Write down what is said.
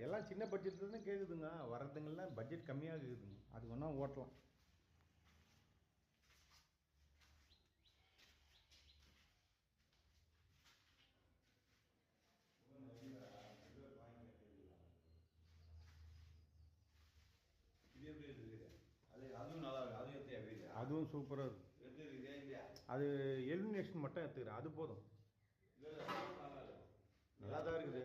எல்லாம் சின்ன பட்ஜெட்டில் தான் கேட்குதுங்க. வர்றதுங்கெல்லாம் பட்ஜெட் கம்மியாக இருக்குதுங்க. அது வேணால் ஓட்டலாம். அதுவும் சூப்பராக இருக்கும். அது எலிமினேஷன் மட்டும் எடுத்துக்கிறேன், அது போதும். நல்லா தான் இருக்குது.